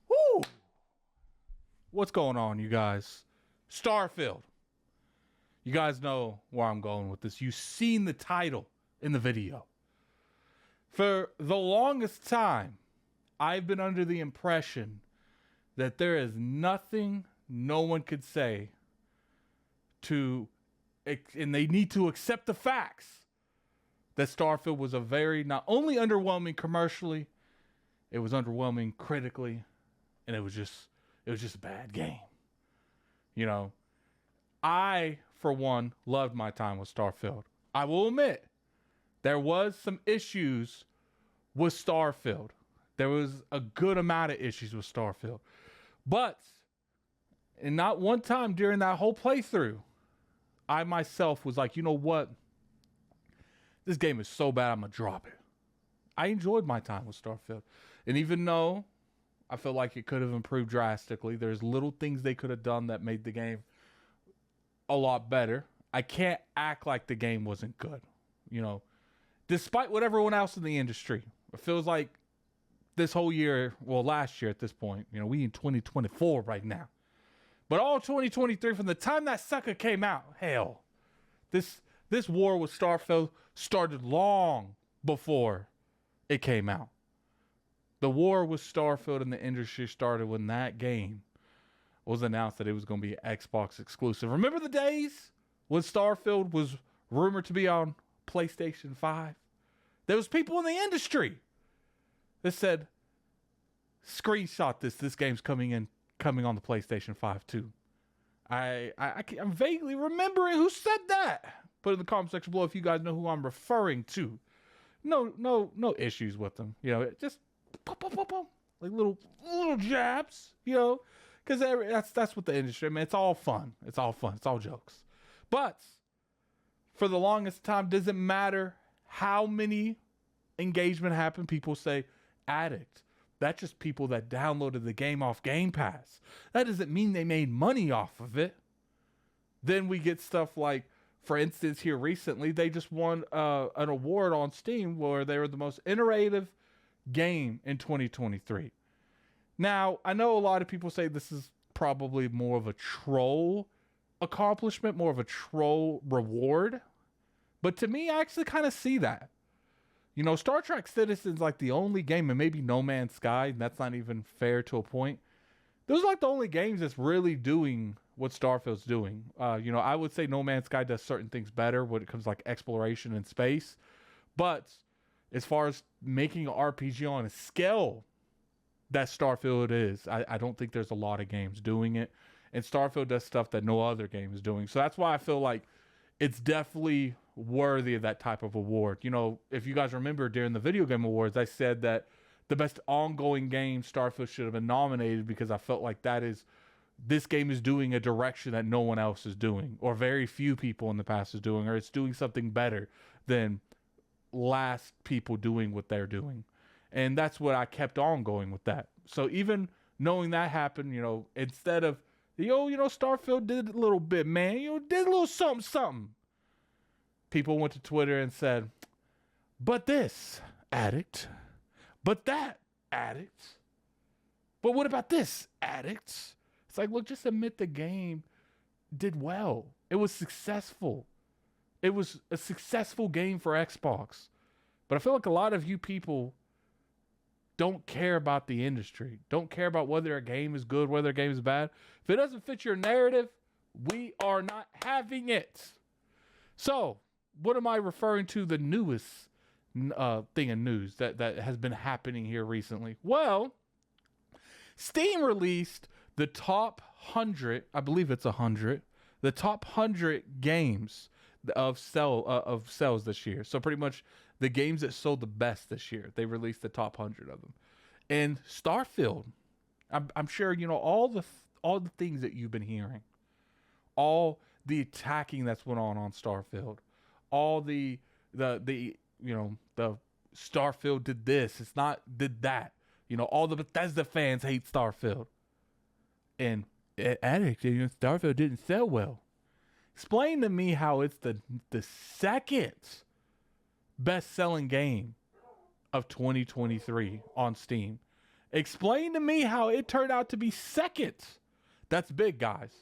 Woo! What's going on, you guys? Starfield. You guys know where I'm going with this. You've seen the title in the video. For the longest time, I've been under the impression that there is nothing no one could say and they need to accept the facts that Starfield was a very not only underwhelming commercially, it was underwhelming critically, and it was just a bad game. You know, I, for one, loved my time with Starfield. I will admit, there was some issues with Starfield. There was a good amount of issues with Starfield. But, and not one time during that whole playthrough, I myself was like, you know what? This game is so bad, I'm going to drop it. I enjoyed my time with Starfield. And even though I feel like it could have improved drastically, there's little things they could have done that made the game a lot better. I can't act like the game wasn't good. You know, despite what everyone else in the industry, it feels like this whole year, well, last year at this point, you know, we in 2024 right now. But all 2023, from the time that sucker came out, hell, this war with Starfield started long before it came out. The war with Starfield in the industry started when that game was announced that it was going to be Xbox exclusive. Remember the days when Starfield was rumored to be on PlayStation 5? There was people in the industry that said, screenshot this game's coming on the PlayStation 5 too. I'm vaguely remembering who said that. Put it in the comment section below if you guys know who I'm referring to. No issues with them. You know, just like little jabs, you know, because that's what the industry, I mean, it's all fun. It's all fun. It's all jokes. But for the longest time, doesn't matter how many engagement happen. People say Addict. That's just people that downloaded the game off Game Pass. That doesn't mean they made money off of it. Then we get stuff like, for instance, here recently, they just won an award on Steam where they were the most innovative game in 2023. Now, I know a lot of people say this is probably more of a troll accomplishment, more of a troll reward. But to me, I actually kind of see that. You know, Star Trek Citizen's like the only game, and maybe No Man's Sky, and that's not even fair to a point. Those are like the only games that's really doing what Starfield's doing. You know, I would say No Man's Sky does certain things better when it comes to like exploration and space. But as far as making an RPG on a scale that Starfield is, I don't think there's a lot of games doing it. And Starfield does stuff that no other game is doing. So that's why I feel like it's definitely worthy of that type of award. You know, if you guys remember during the Video Game Awards, I said that the best ongoing game Starfield should have been nominated because I felt like this game is doing a direction that no one else is doing, or very few people in the past is doing, or it's doing something better than last people doing what they're doing. And that's what I kept on going with that. So even knowing that happened, you know, instead of, you know, Starfield did a little bit, man, you know, did a little something. People went to Twitter and said, but this, Addict. But that, Addict. But what about this, Addict? It's like, look, just admit the game did well. It was successful. It was a successful game for Xbox. But I feel like a lot of you people don't care about the industry. Don't care about whether a game is good, whether a game is bad. If it doesn't fit your narrative, we are not having it. So, what am I referring to the newest thing in news that has been happening here recently? Well, Steam released the top 100, I believe it's 100, the top 100 games of sales this year. So pretty much the games that sold the best this year. They released the top 100 of them. And Starfield, I'm sure you know all the things that you've been hearing. All the attacking that's went on Starfield. All the you know, the Starfield did this, it's not did that. You know, all the Bethesda fans hate Starfield. And Addict, you know, Starfield didn't sell well. Explain to me how it's the second best-selling game of 2023 on Steam. Explain to me how it turned out to be second. That's big, guys.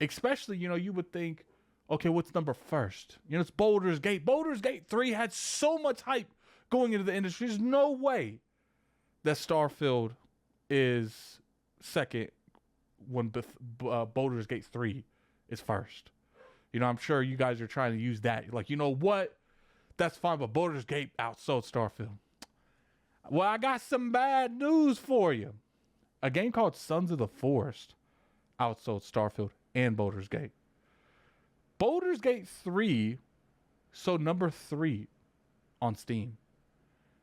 Especially, you would think, okay, what's number first? It's Baldur's Gate. Baldur's Gate 3 had so much hype going into the industry. There's no way that Starfield is second when Baldur's Gate 3 is first. I'm sure you guys are trying to use that. Like, you know what? That's fine, but Baldur's Gate outsold Starfield. Well, I got some bad news for you. A game called Sons of the Forest outsold Starfield and Baldur's Gate. Baldur's Gate 3 sold number 3 on Steam.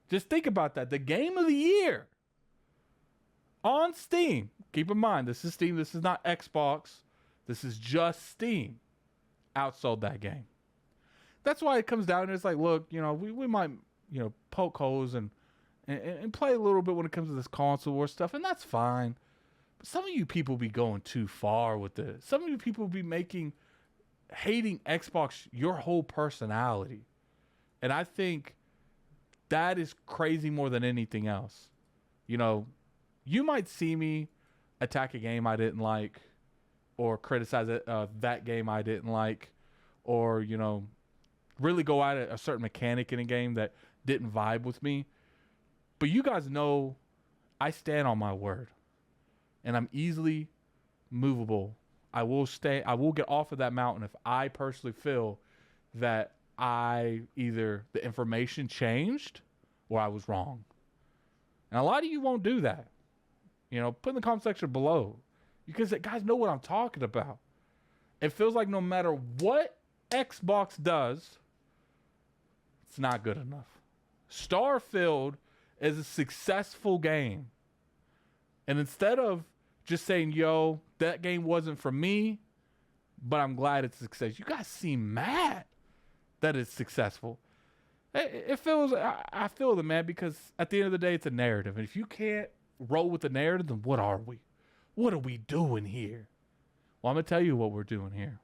Just think about that. The game of the year on Steam. Keep in mind, this is Steam. This is not Xbox. This is just Steam. Outsold that game. That's why it comes down to, it's like, look, we might, poke holes and play a little bit when it comes to this console war stuff, and that's fine. But some of you people be going too far with this. Some of you people be hating Xbox your whole personality. And I think that is crazy more than anything else. You might see me attack a game I didn't like, or criticize that game I didn't like, or, really go at a certain mechanic in a game that didn't vibe with me. But you guys know I stand on my word, and I'm easily movable. I will get off of that mountain if I personally feel that either the information changed or I was wrong. And a lot of you won't do that. Put in the comment section below. Because guys know what I'm talking about. It feels like no matter what Xbox does, it's not good enough. Starfield is a successful game. And instead of just saying, yo, that game wasn't for me, but I'm glad it's a success, you guys seem mad that it's successful. It feels, I feel the man, because at the end of the day, it's a narrative. And if you can't roll with the narrative, then what are we? What are we doing here? Well, I'm going to tell you what we're doing here.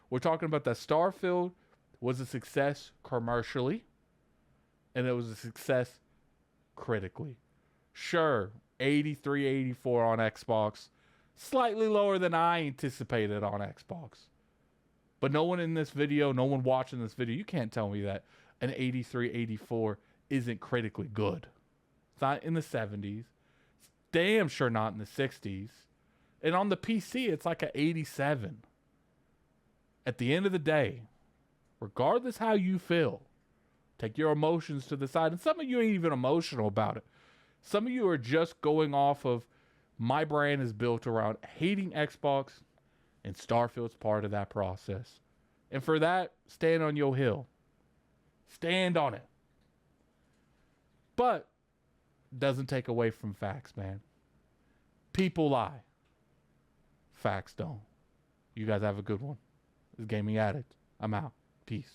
We're talking about that Starfield was a success commercially, and it was a success critically. Sure, 83, 84 on Xbox. Slightly lower than I anticipated on Xbox. But no one in this video, no one watching this video, you can't tell me that an 83, 84 isn't critically good. It's not in the 70s. It's damn sure not in the 60s. And on the PC, it's like an 87. At the end of the day, regardless how you feel, take your emotions to the side. And some of you ain't even emotional about it. Some of you are just going off of, my brand is built around hating Xbox, and Starfield's part of that process. And for that, stand on your hill. Stand on it. But doesn't take away from facts, man. People lie. Facts don't. You guys have a good one. This is Gaming Addict. I'm out. Peace.